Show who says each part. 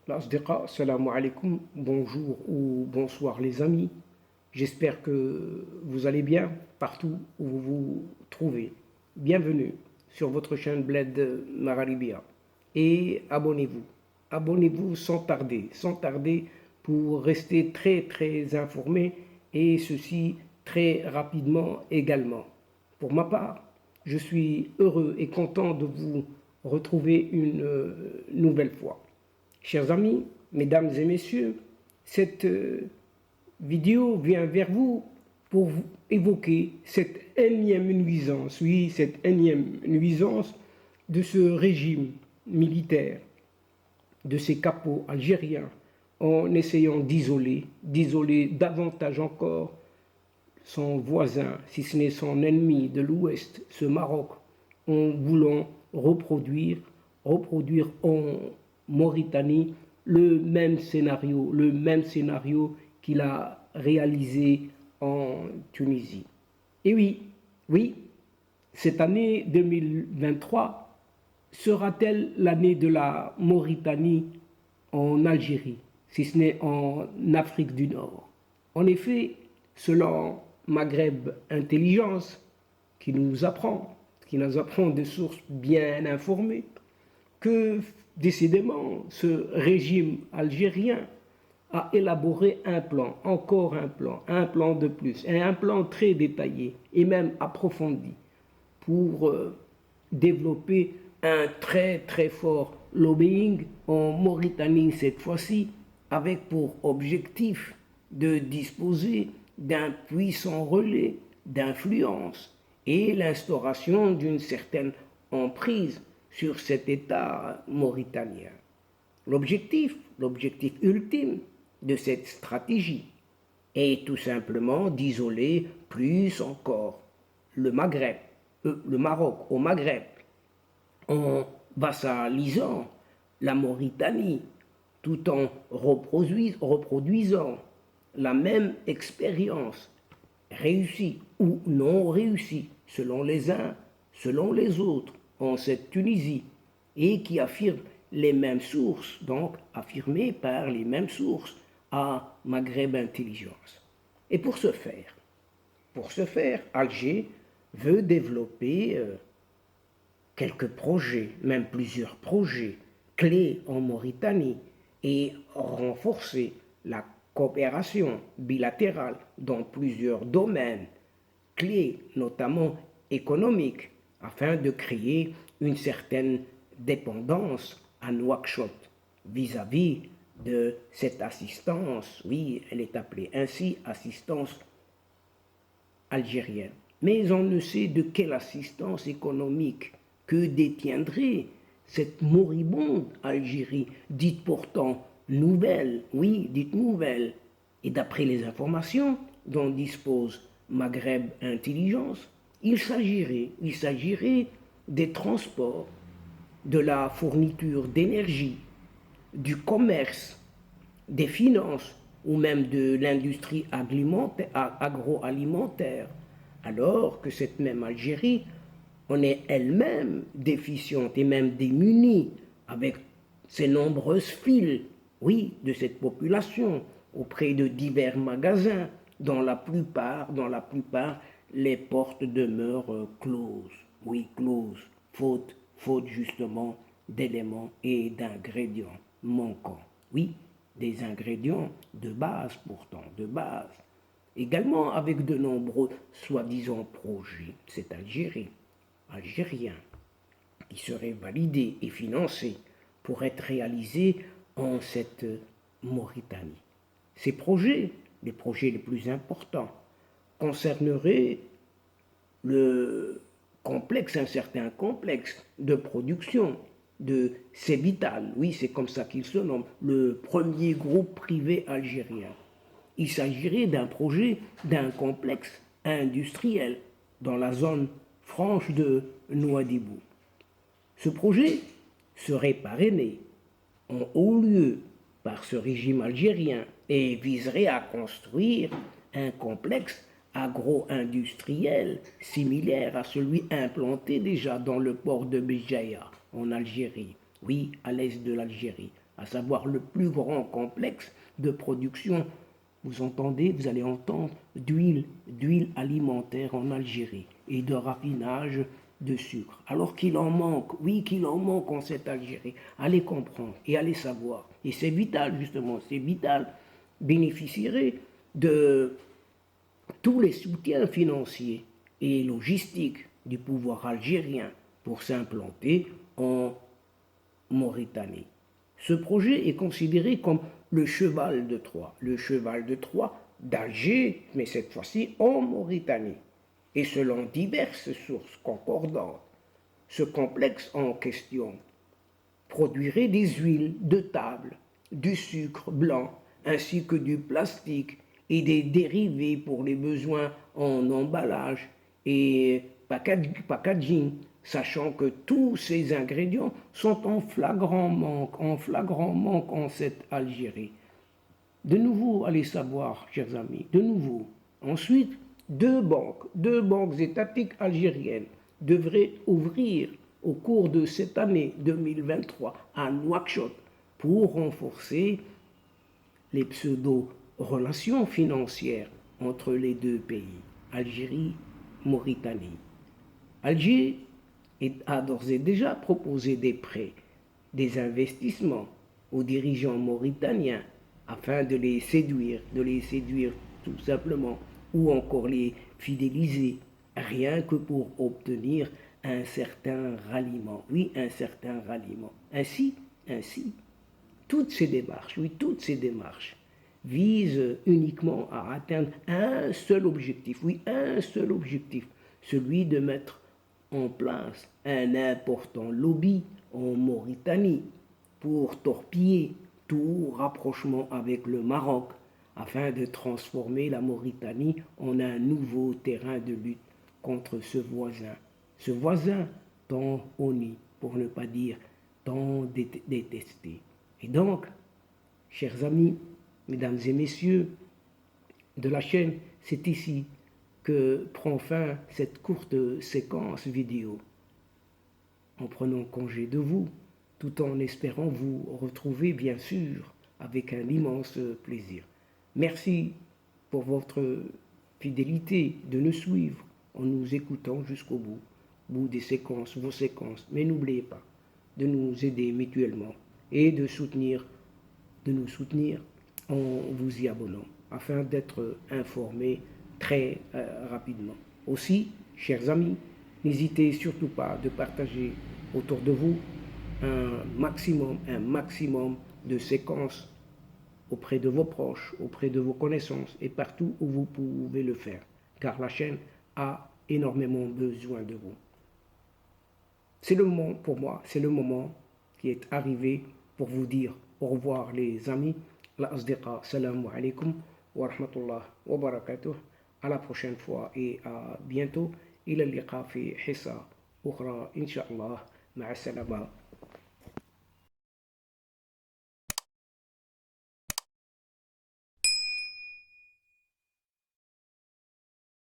Speaker 1: L'Asdiqa, salam alaikum, bonjour ou bonsoir les amis. J'espère que vous allez bien partout où vous vous trouvez. Bienvenue sur votre chaîne Bled Magharibia. Et abonnez-vous. Abonnez-vous sans tarder pour rester très informé et ceci très rapidement également. Pour ma part, je suis heureux et content de vous retrouver une nouvelle fois. Chers amis, mesdames et messieurs, cette vidéo vient vers vous pour vous évoquer cette énième nuisance, oui, cette énième nuisance de ce régime militaire, de ces capots algériens, en essayant d'isoler davantage encore son voisin, si ce n'est son ennemi de l'Ouest, ce Maroc, en voulant reproduire en Mauritanie le même scénario qu'il a réalisé en Tunisie. Et oui, cette année 2023 sera-t-elle l'année de la Mauritanie en Algérie, si ce n'est en Afrique du Nord? En effet, selon Maghreb Intelligence, qui nous apprend de sources bien informées, que décidément ce régime algérien a élaboré un plan, encore un plan de plus, et un plan très détaillé et même approfondi pour développer un très fort lobbying en Mauritanie cette fois-ci, avec pour objectif de disposer d'un puissant relais d'influence et l'instauration d'une certaine emprise sur cet État mauritanien. L'objectif ultime de cette stratégie est tout simplement d'isoler plus encore le Maroc au Maghreb, en vassalisant la Mauritanie, tout en reproduisant la même expérience, réussie ou non réussie, selon les uns, selon les autres, en cette Tunisie, et qui affirme les mêmes sources, donc affirmées par les mêmes sources à Maghreb Intelligence. Et pour ce faire, Alger veut développer quelques projets, même plusieurs projets clés en Mauritanie et renforcer la coopération bilatérale dans plusieurs domaines clés, notamment économiques, afin de créer une certaine dépendance à Nouakchott vis-à-vis de cette assistance, oui, elle est appelée ainsi, assistance algérienne. Mais on ne sait de quelle assistance économique que détiendrait cette moribonde Algérie, dite pourtant nouvelle, oui, dite nouvelle. Et d'après les informations dont dispose Maghreb Intelligence, il s'agirait des transports, de la fourniture d'énergie, du commerce, des finances ou même de l'industrie agroalimentaire, alors que cette même Algérie en est elle-même déficiente et même démunie avec ses nombreuses files, oui, de cette population auprès de divers magasins dont la plupart, les portes demeurent closes, oui, closes, faute justement d'éléments et d'ingrédients manquants. Oui, des ingrédients de base pourtant, de base. Également avec de nombreux soi-disant projets, c'est algérien, qui seraient validés et financés pour être réalisés en cette Mauritanie. Ces projets, les projets les plus importants, concerneraient un certain complexe de production de Cévital, oui, c'est comme ça qu'il se nomme, le premier groupe privé algérien. Il s'agirait d'un projet, d'un complexe industriel dans la zone franche de Nouadhibou. Ce projet serait parrainé en haut lieu par ce régime algérien et viserait à construire un complexe agro-industriel similaire à celui implanté déjà dans le port de Béjaïa en Algérie, oui, à l'est de l'Algérie, à savoir le plus grand complexe de production, vous entendez, vous allez entendre, d'huile alimentaire en Algérie et de raffinage de sucre. Alors qu'il en manque, oui, qu'il en manque en cette Algérie. Allez comprendre et allez savoir. Et c'est vital, justement, c'est vital. Bénéficierait de tous les soutiens financiers et logistiques du pouvoir algérien pour s'implanter en Mauritanie. Ce projet est considéré comme le cheval de Troie d'Alger, mais cette fois-ci en Mauritanie. Et selon diverses sources concordantes, ce complexe en question produirait des huiles de table, du sucre blanc, ainsi que du plastique et des dérivés pour les besoins en emballage et packaging, sachant que tous ces ingrédients sont en flagrant manque en cette Algérie. De nouveau, allez savoir, chers amis, de nouveau. Ensuite, deux banques étatiques algériennes devraient ouvrir au cours de cette année 2023 à Nouakchott pour renforcer les pseudo-relations financières entre les deux pays, Algérie, Mauritanie. Alger a d'ores et déjà proposé des prêts, des investissements aux dirigeants mauritaniens afin de les séduire tout simplement, ou encore les fidéliser, rien que pour obtenir un certain ralliement. Oui, un certain ralliement. Ainsi, toutes ces démarches visent uniquement à atteindre un seul objectif, oui, un seul objectif, celui de mettre en place un important lobby en Mauritanie pour torpiller tout rapprochement avec le Maroc afin de transformer la Mauritanie en un nouveau terrain de lutte contre ce voisin tant honni, pour ne pas dire tant détesté. Et donc, chers amis, mesdames et messieurs de la chaîne, c'est ici que prend fin cette courte séquence vidéo. En prenant congé de vous, tout en espérant vous retrouver bien sûr avec un immense plaisir. Merci pour votre fidélité de nous suivre en nous écoutant jusqu'au bout des séquences, vos séquences. Mais n'oubliez pas de nous aider mutuellement et de nous soutenir en vous y abonnant afin d'être informé très rapidement. Aussi, chers amis, n'hésitez surtout pas de partager autour de vous un maximum de séquences auprès de vos proches, auprès de vos connaissances et partout où vous pouvez le faire, car la chaîne a énormément besoin de vous. C'est le moment, pour moi, c'est le moment qui est arrivé pour vous dire au revoir les amis. La asdiqa, salam alaikum wa rahmatullah wa barakatuh. À la prochaine fois et à bientôt. إلى اللقاء في حصة أخرى إن شاء الله. مع السلامة.